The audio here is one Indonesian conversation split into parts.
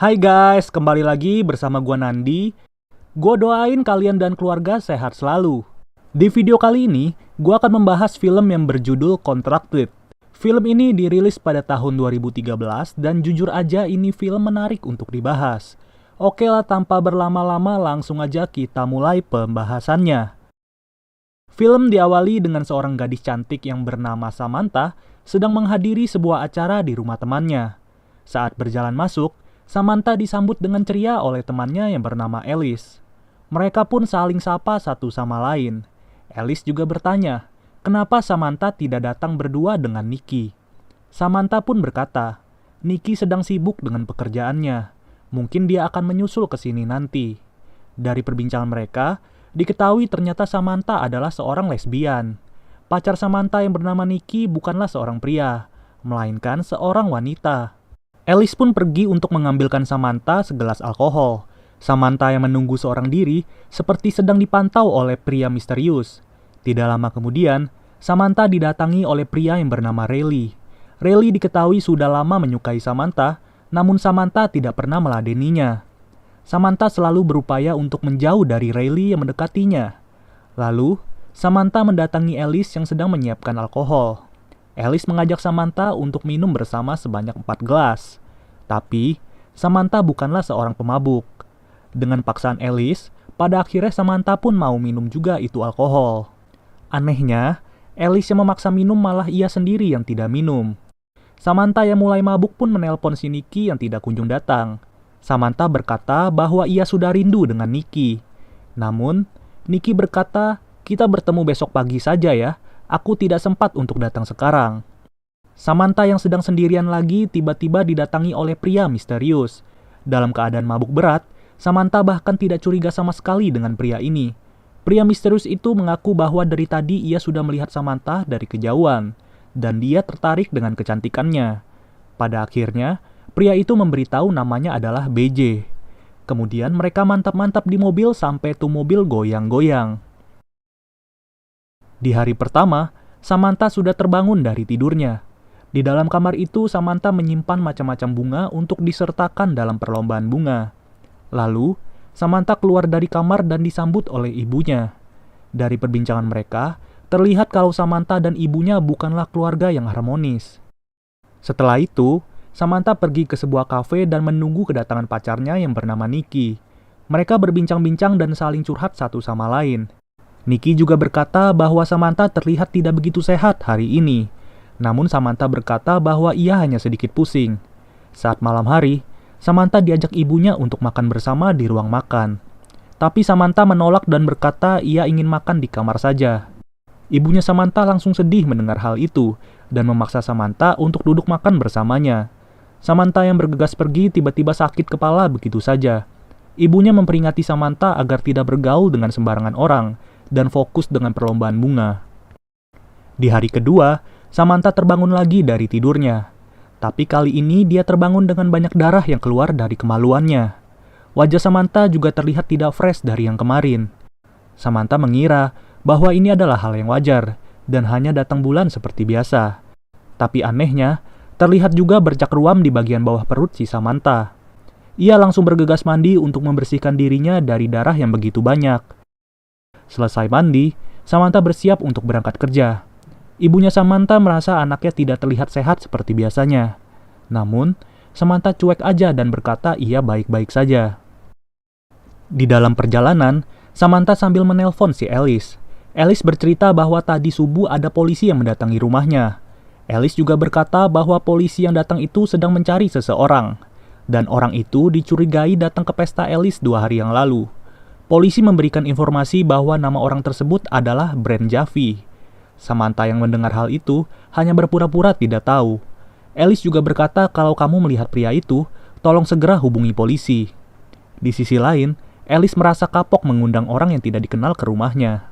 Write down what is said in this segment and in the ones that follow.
Hai guys, kembali lagi bersama gua Nandi. Gua doain kalian dan keluarga sehat selalu. Di video kali ini, gua akan membahas film yang berjudul Contracted. Film ini dirilis pada tahun 2013 dan jujur aja ini film menarik untuk dibahas. Oke lah, tanpa berlama-lama langsung aja kita mulai pembahasannya. Film diawali dengan seorang gadis cantik yang bernama Samantha sedang menghadiri sebuah acara di rumah temannya. Saat berjalan masuk, Samantha disambut dengan ceria oleh temannya yang bernama Alice. Mereka pun saling sapa satu sama lain. Alice juga bertanya, kenapa Samantha tidak datang berdua dengan Nicky? Samantha pun berkata, Nicky sedang sibuk dengan pekerjaannya. Mungkin dia akan menyusul ke sini nanti. Dari perbincangan mereka, diketahui ternyata Samantha adalah seorang lesbian. Pacar Samantha yang bernama Nicky bukanlah seorang pria, melainkan seorang wanita. Alice pun pergi untuk mengambilkan Samantha segelas alkohol. Samantha yang menunggu seorang diri seperti sedang dipantau oleh pria misterius. Tidak lama kemudian, Samantha didatangi oleh pria yang bernama Riley. Riley diketahui sudah lama menyukai Samantha, namun Samantha tidak pernah meladeninya. Samantha selalu berupaya untuk menjauh dari Riley yang mendekatinya. Lalu, Samantha mendatangi Alice yang sedang menyiapkan alkohol. Alice mengajak Samantha untuk minum bersama sebanyak 4 gelas. Tapi, Samantha bukanlah seorang pemabuk. Dengan paksaan Alice, pada akhirnya Samantha pun mau minum juga itu alkohol. Anehnya, Alice yang memaksa minum malah ia sendiri yang tidak minum. Samantha yang mulai mabuk pun menelpon si Nicky yang tidak kunjung datang. Samantha berkata bahwa ia sudah rindu dengan Nicky. Namun, Nicky berkata, kita bertemu besok pagi saja ya, aku tidak sempat untuk datang sekarang. Samantha yang sedang sendirian lagi tiba-tiba didatangi oleh pria misterius. Dalam keadaan mabuk berat, Samantha bahkan tidak curiga sama sekali dengan pria ini. Pria misterius itu mengaku bahwa dari tadi ia sudah melihat Samantha dari kejauhan, dan dia tertarik dengan kecantikannya. Pada akhirnya, pria itu memberitahu namanya adalah BJ. Kemudian mereka mantap-mantap di mobil sampai tuh mobil goyang-goyang. Di hari pertama, Samantha sudah terbangun dari tidurnya. Di dalam kamar itu, Samantha menyimpan macam-macam bunga untuk disertakan dalam perlombaan bunga. Lalu, Samantha keluar dari kamar dan disambut oleh ibunya. Dari perbincangan mereka, terlihat kalau Samantha dan ibunya bukanlah keluarga yang harmonis. Setelah itu, Samantha pergi ke sebuah kafe dan menunggu kedatangan pacarnya yang bernama Nicky. Mereka berbincang-bincang dan saling curhat satu sama lain. Nicky juga berkata bahwa Samantha terlihat tidak begitu sehat hari ini. Namun Samantha berkata bahwa ia hanya sedikit pusing. Saat malam hari, Samantha diajak ibunya untuk makan bersama di ruang makan. Tapi Samantha menolak dan berkata ia ingin makan di kamar saja. Ibunya Samantha langsung sedih mendengar hal itu dan memaksa Samantha untuk duduk makan bersamanya. Samantha yang bergegas pergi tiba-tiba sakit kepala begitu saja. Ibunya memperingati Samantha agar tidak bergaul dengan sembarangan orang dan fokus dengan perlombaan bunga. Di hari kedua, Samantha terbangun lagi dari tidurnya. Tapi kali ini dia terbangun dengan banyak darah yang keluar dari kemaluannya. Wajah Samantha juga terlihat tidak fresh dari yang kemarin. Samantha mengira bahwa ini adalah hal yang wajar dan hanya datang bulan seperti biasa. Tapi anehnya, terlihat juga bercak ruam di bagian bawah perut si Samantha. Ia langsung bergegas mandi untuk membersihkan dirinya dari darah yang begitu banyak. Selesai mandi, Samantha bersiap untuk berangkat kerja. Ibunya Samantha merasa anaknya tidak terlihat sehat seperti biasanya. Namun, Samantha cuek aja dan berkata ia baik-baik saja. Di dalam perjalanan, Samantha sambil menelpon si Alice. Alice bercerita bahwa tadi subuh ada polisi yang mendatangi rumahnya. Alice juga berkata bahwa polisi yang datang itu sedang mencari seseorang. Dan orang itu dicurigai datang ke pesta Alice 2 hari yang lalu. Polisi memberikan informasi bahwa nama orang tersebut adalah Brent Javi. Samantha yang mendengar hal itu hanya berpura-pura tidak tahu. Alice juga berkata kalau kamu melihat pria itu, tolong segera hubungi polisi. Di sisi lain, Alice merasa kapok mengundang orang yang tidak dikenal ke rumahnya.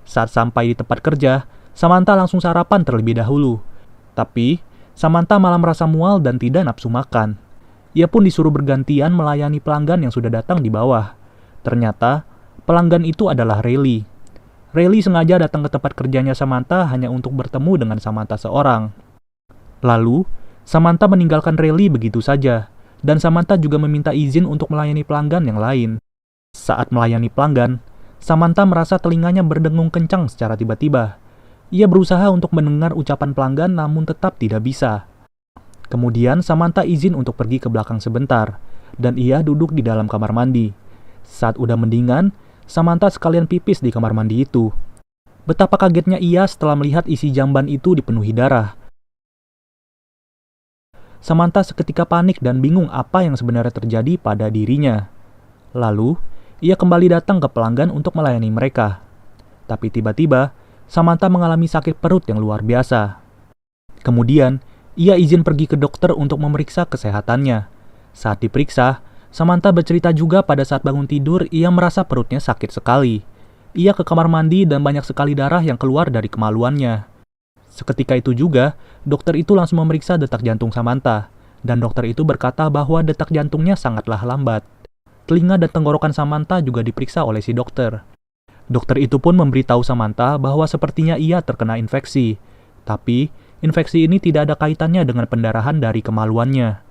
Saat sampai di tempat kerja, Samantha langsung sarapan terlebih dahulu. Tapi, Samantha malah merasa mual dan tidak nafsu makan. Ia pun disuruh bergantian melayani pelanggan yang sudah datang di bawah. Ternyata, pelanggan itu adalah Riley. Riley sengaja datang ke tempat kerjanya Samantha hanya untuk bertemu dengan Samantha seorang. Lalu, Samantha meninggalkan Riley begitu saja, dan Samantha juga meminta izin untuk melayani pelanggan yang lain. Saat melayani pelanggan, Samantha merasa telinganya berdengung kencang secara tiba-tiba. Ia berusaha untuk mendengar ucapan pelanggan namun tetap tidak bisa. Kemudian Samantha izin untuk pergi ke belakang sebentar, dan ia duduk di dalam kamar mandi. Saat udah mendingan, Samantha sekalian pipis di kamar mandi itu. Betapa kagetnya ia setelah melihat isi jamban itu dipenuhi darah. Samantha seketika panik dan bingung apa yang sebenarnya terjadi pada dirinya. Lalu, ia kembali datang ke pelanggan untuk melayani mereka. Tapi tiba-tiba, Samantha mengalami sakit perut yang luar biasa. Kemudian, ia izin pergi ke dokter untuk memeriksa kesehatannya. Saat diperiksa, Samantha bercerita juga pada saat bangun tidur ia merasa perutnya sakit sekali. Ia ke kamar mandi dan banyak sekali darah yang keluar dari kemaluannya. Seketika itu juga, dokter itu langsung memeriksa detak jantung Samantha, dan dokter itu berkata bahwa detak jantungnya sangatlah lambat. Telinga dan tenggorokan Samantha juga diperiksa oleh si dokter. Dokter itu pun memberitahu Samantha bahwa sepertinya ia terkena infeksi. Tapi, infeksi ini tidak ada kaitannya dengan pendarahan dari kemaluannya.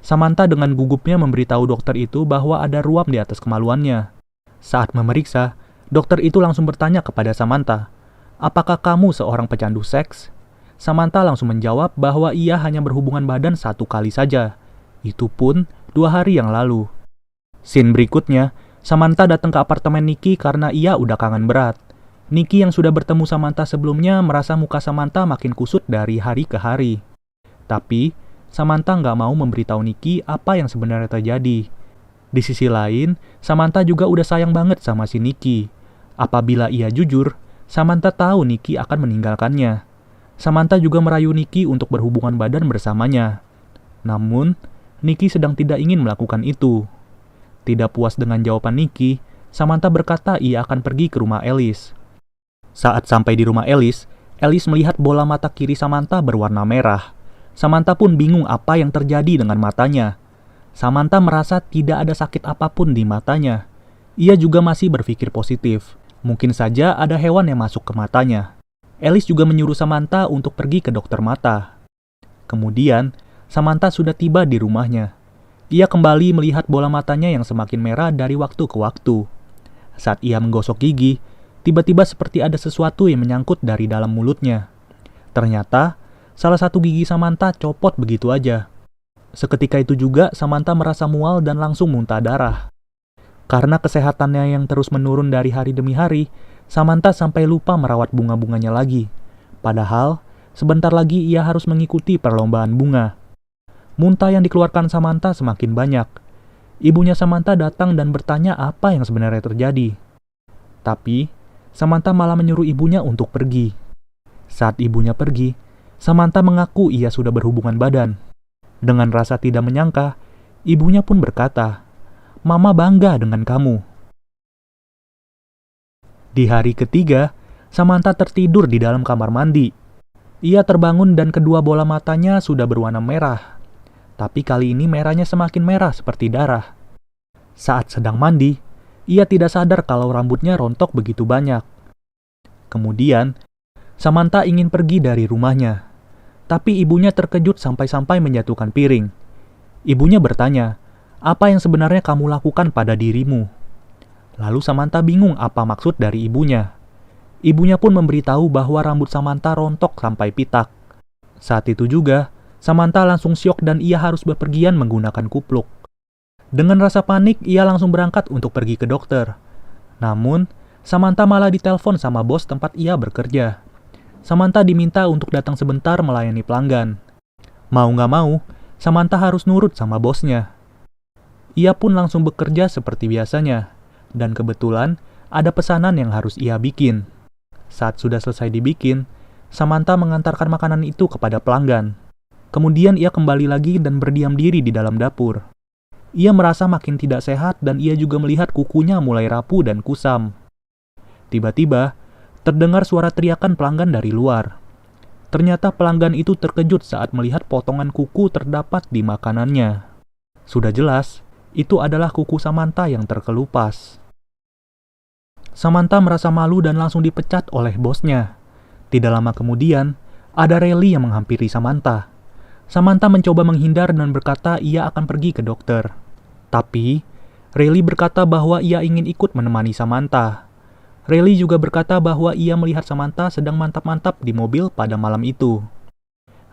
Samantha dengan gugupnya memberitahu dokter itu bahwa ada ruam di atas kemaluannya. Saat memeriksa, dokter itu langsung bertanya kepada Samantha, "Apakah kamu seorang pecandu seks?" Samantha langsung menjawab bahwa ia hanya berhubungan badan 1 kali saja. Itu pun 2 hari yang lalu. Scene berikutnya, Samantha datang ke apartemen Nikki karena ia udah kangen berat. Nikki yang sudah bertemu Samantha sebelumnya merasa muka Samantha makin kusut dari hari ke hari. Tapi, Samantha nggak mau memberitahu Nikki apa yang sebenarnya terjadi. Di sisi lain, Samantha juga udah sayang banget sama si Nikki. Apabila ia jujur, Samantha tahu Nikki akan meninggalkannya. Samantha juga merayu Nikki untuk berhubungan badan bersamanya. Namun, Nikki sedang tidak ingin melakukan itu. Tidak puas dengan jawaban Nikki, Samantha berkata ia akan pergi ke rumah Alice. Saat sampai di rumah Alice, Alice melihat bola mata kiri Samantha berwarna merah. Samantha pun bingung apa yang terjadi dengan matanya. Samantha merasa tidak ada sakit apapun di matanya. Ia juga masih berpikir positif. Mungkin saja ada hewan yang masuk ke matanya. Alice juga menyuruh Samantha untuk pergi ke dokter mata. Kemudian, Samantha sudah tiba di rumahnya. Ia kembali melihat bola matanya yang semakin merah dari waktu ke waktu. Saat ia menggosok gigi, tiba-tiba seperti ada sesuatu yang menyangkut dari dalam mulutnya. Ternyata, salah satu gigi Samantha copot begitu aja. Seketika itu juga Samantha merasa mual dan langsung muntah darah. Karena kesehatannya yang terus menurun dari hari demi hari, Samantha sampai lupa merawat bunga-bunganya lagi. Padahal, sebentar lagi ia harus mengikuti perlombaan bunga. Muntah yang dikeluarkan Samantha semakin banyak. Ibunya Samantha datang dan bertanya apa yang sebenarnya terjadi. Tapi, Samantha malah menyuruh ibunya untuk pergi. Saat ibunya pergi, Samantha mengaku ia sudah berhubungan badan. Dengan rasa tidak menyangka, ibunya pun berkata, "Mama bangga dengan kamu." Di hari ketiga, Samantha tertidur di dalam kamar mandi. Ia terbangun dan kedua bola matanya sudah berwarna merah. Tapi kali ini merahnya semakin merah seperti darah. Saat sedang mandi, ia tidak sadar kalau rambutnya rontok begitu banyak. Kemudian, Samantha ingin pergi dari rumahnya. Tapi ibunya terkejut sampai-sampai menjatuhkan piring. Ibunya bertanya, "Apa yang sebenarnya kamu lakukan pada dirimu?" Lalu Samantha bingung apa maksud dari ibunya. Ibunya pun memberitahu bahwa rambut Samantha rontok sampai pitak. Saat itu juga, Samantha langsung syok dan ia harus bepergian menggunakan kupluk. Dengan rasa panik, ia langsung berangkat untuk pergi ke dokter. Namun, Samantha malah ditelepon sama bos tempat ia bekerja. Samantha diminta untuk datang sebentar melayani pelanggan. Mau nggak mau, Samantha harus nurut sama bosnya. Ia pun langsung bekerja seperti biasanya. Dan kebetulan, ada pesanan yang harus ia bikin. Saat sudah selesai dibikin, Samantha mengantarkan makanan itu kepada pelanggan. Kemudian ia kembali lagi dan berdiam diri di dalam dapur. Ia merasa makin tidak sehat dan ia juga melihat kukunya mulai rapuh dan kusam. Tiba-tiba, terdengar suara teriakan pelanggan dari luar. Ternyata pelanggan itu terkejut saat melihat potongan kuku terdapat di makanannya. Sudah jelas, itu adalah kuku Samantha yang terkelupas. Samantha merasa malu dan langsung dipecat oleh bosnya. Tidak lama kemudian, ada Riley yang menghampiri Samantha. Samantha mencoba menghindar dan berkata ia akan pergi ke dokter. Tapi, Riley berkata bahwa ia ingin ikut menemani Samantha. Riley juga berkata bahwa ia melihat Samantha sedang mantap-mantap di mobil pada malam itu.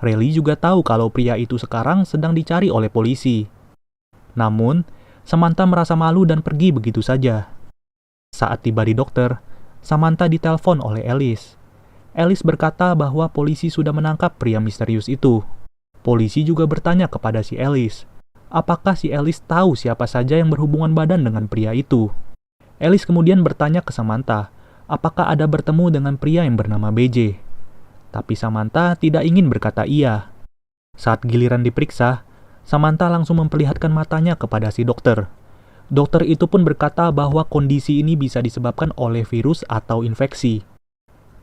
Riley juga tahu kalau pria itu sekarang sedang dicari oleh polisi. Namun, Samantha merasa malu dan pergi begitu saja. Saat tiba di dokter, Samantha ditelepon oleh Alice. Alice berkata bahwa polisi sudah menangkap pria misterius itu. Polisi juga bertanya kepada si Alice, apakah si Alice tahu siapa saja yang berhubungan badan dengan pria itu. Alice kemudian bertanya ke Samantha, apakah ada bertemu dengan pria yang bernama BJ. Tapi Samantha tidak ingin berkata iya. Saat giliran diperiksa, Samantha langsung memperlihatkan matanya kepada si dokter. Dokter itu pun berkata bahwa kondisi ini bisa disebabkan oleh virus atau infeksi.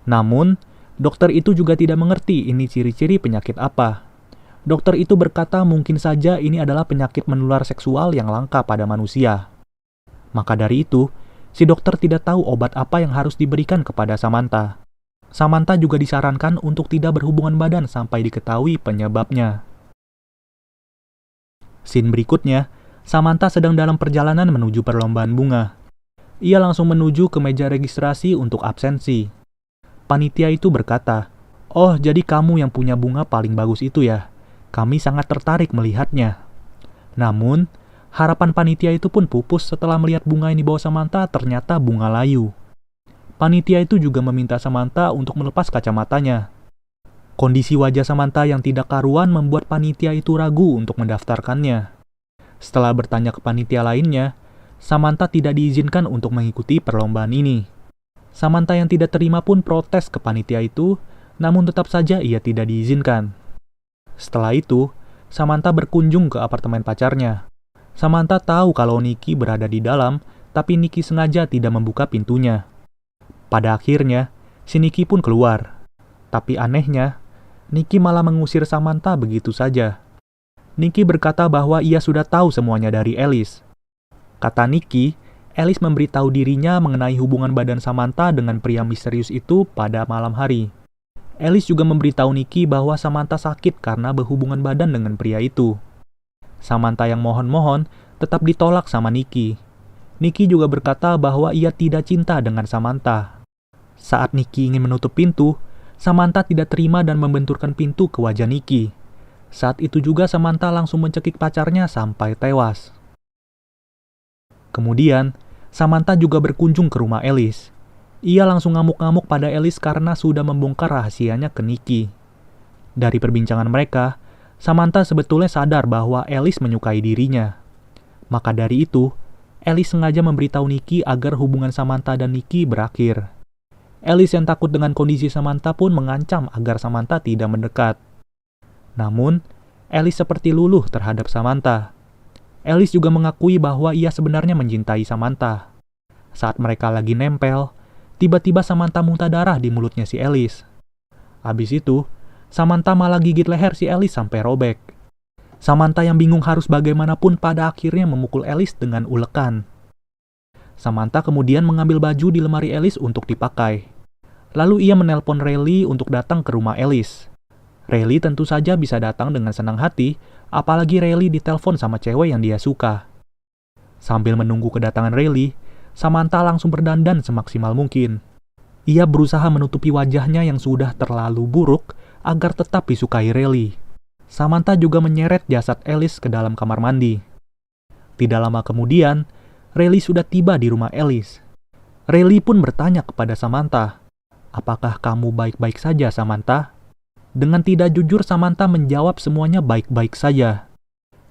Namun, dokter itu juga tidak mengerti ini ciri-ciri penyakit apa. Dokter itu berkata mungkin saja ini adalah penyakit menular seksual yang langka pada manusia. Maka dari itu, si dokter tidak tahu obat apa yang harus diberikan kepada Samantha. Samantha juga disarankan untuk tidak berhubungan badan sampai diketahui penyebabnya. Scene berikutnya, Samantha sedang dalam perjalanan menuju perlombaan bunga. Ia langsung menuju ke meja registrasi untuk absensi. Panitia itu berkata, "Oh, jadi kamu yang punya bunga paling bagus itu ya? Kami sangat tertarik melihatnya." Namun, harapan panitia itu pun pupus setelah melihat bunga yang dibawa Samantha ternyata bunga layu. Panitia itu juga meminta Samantha untuk melepas kacamatanya. Kondisi wajah Samantha yang tidak karuan membuat panitia itu ragu untuk mendaftarkannya. Setelah bertanya ke panitia lainnya, Samantha tidak diizinkan untuk mengikuti perlombaan ini. Samantha yang tidak terima pun protes ke panitia itu, namun tetap saja ia tidak diizinkan. Setelah itu, Samantha berkunjung ke apartemen pacarnya. Samantha tahu kalau Nikki berada di dalam, tapi Nikki sengaja tidak membuka pintunya. Pada akhirnya, si Nikki pun keluar. Tapi anehnya, Nikki malah mengusir Samantha begitu saja. Nikki berkata bahwa ia sudah tahu semuanya dari Alice. Kata Nikki, Alice memberitahu dirinya mengenai hubungan badan Samantha dengan pria misterius itu pada malam hari. Alice juga memberitahu Nikki bahwa Samantha sakit karena berhubungan badan dengan pria itu. Samantha yang mohon-mohon tetap ditolak sama Nikki. Nikki juga berkata bahwa ia tidak cinta dengan Samantha. Saat Nikki ingin menutup pintu, Samantha tidak terima dan membenturkan pintu ke wajah Nikki. Saat itu juga Samantha langsung mencekik pacarnya sampai tewas. Kemudian, Samantha juga berkunjung ke rumah Alice. Ia langsung ngamuk-ngamuk pada Alice karena sudah membongkar rahasianya ke Nikki. Dari perbincangan mereka, Samantha sebetulnya sadar bahwa Alice menyukai dirinya. Maka dari itu, Alice sengaja memberitahu Nikki agar hubungan Samantha dan Nikki berakhir. Alice yang takut dengan kondisi Samantha pun mengancam agar Samantha tidak mendekat. Namun, Alice seperti luluh terhadap Samantha. Alice juga mengakui bahwa ia sebenarnya mencintai Samantha. Saat mereka lagi nempel, tiba-tiba Samantha muntah darah di mulutnya si Alice. Habis itu, Samantha malah gigit leher si Alice sampai robek. Samantha yang bingung harus bagaimanapun pada akhirnya memukul Alice dengan ulekan. Samantha kemudian mengambil baju di lemari Alice untuk dipakai. Lalu ia menelpon Riley untuk datang ke rumah Alice. Riley tentu saja bisa datang dengan senang hati, apalagi Riley ditelepon sama cewek yang dia suka. Sambil menunggu kedatangan Riley, Samantha langsung berdandan semaksimal mungkin. Ia berusaha menutupi wajahnya yang sudah terlalu buruk agar tetap disukai Riley. Samantha juga menyeret jasad Alice ke dalam kamar mandi. Tidak lama kemudian, Riley sudah tiba di rumah Alice. Riley pun bertanya kepada Samantha, "Apakah kamu baik-baik saja, Samantha?" Dengan tidak jujur, Samantha menjawab semuanya baik-baik saja.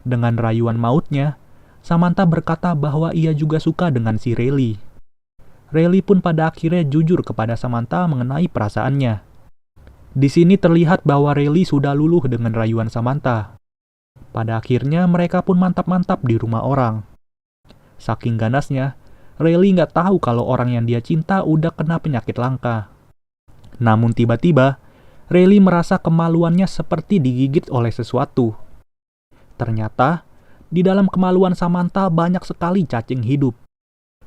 Dengan rayuan mautnya, Samantha berkata bahwa ia juga suka dengan si Riley. Riley pun pada akhirnya jujur kepada Samantha mengenai perasaannya. Di sini terlihat bahwa Riley sudah luluh dengan rayuan Samantha. Pada akhirnya mereka pun mantap-mantap di rumah orang. Saking ganasnya, Riley nggak tahu kalau orang yang dia cinta udah kena penyakit langka. Namun tiba-tiba, Riley merasa kemaluannya seperti digigit oleh sesuatu. Ternyata, di dalam kemaluan Samantha banyak sekali cacing hidup.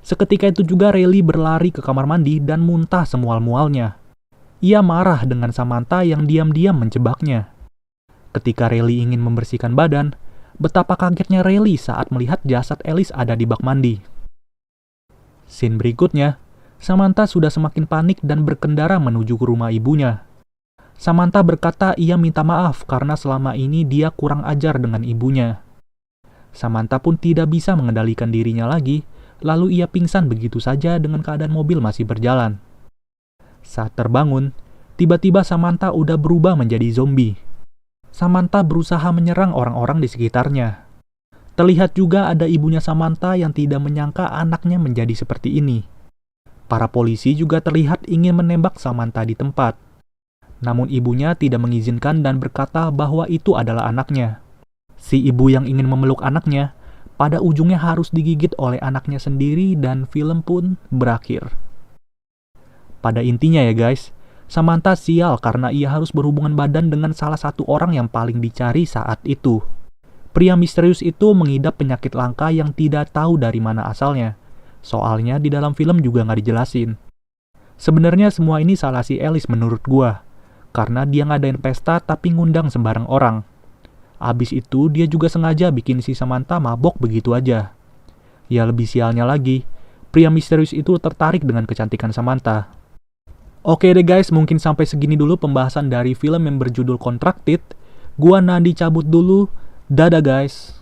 Seketika itu juga Riley berlari ke kamar mandi dan muntah semual-mualnya. Ia marah dengan Samantha yang diam-diam menjebaknya. Ketika Riley ingin membersihkan badan, betapa kagetnya Riley saat melihat jasad Alice ada di bak mandi. Scene berikutnya, Samantha sudah semakin panik dan berkendara menuju ke rumah ibunya. Samantha berkata ia minta maaf karena selama ini dia kurang ajar dengan ibunya. Samantha pun tidak bisa mengendalikan dirinya lagi, lalu ia pingsan begitu saja dengan keadaan mobil masih berjalan. Saat terbangun, tiba-tiba Samantha udah berubah menjadi zombie. Samantha berusaha menyerang orang-orang di sekitarnya. Terlihat juga ada ibunya Samantha yang tidak menyangka anaknya menjadi seperti ini. Para polisi juga terlihat ingin menembak Samantha di tempat. Namun ibunya tidak mengizinkan dan berkata bahwa itu adalah anaknya. Si ibu yang ingin memeluk anaknya, pada ujungnya harus digigit oleh anaknya sendiri dan film pun berakhir. Pada intinya ya guys, Samantha sial karena ia harus berhubungan badan dengan salah satu orang yang paling dicari saat itu. Pria misterius itu mengidap penyakit langka yang tidak tahu dari mana asalnya. Soalnya di dalam film juga nggak dijelasin. Sebenarnya semua ini salah si Alice menurut gua, karena dia ngadain pesta tapi ngundang sembarang orang. Abis itu dia juga sengaja bikin si Samantha mabok begitu aja. Ya lebih sialnya lagi, pria misterius itu tertarik dengan kecantikan Samantha. Oke deh guys, mungkin sampai segini dulu pembahasan dari film yang berjudul Contracted. Gua Nandi cabut dulu, dadah guys.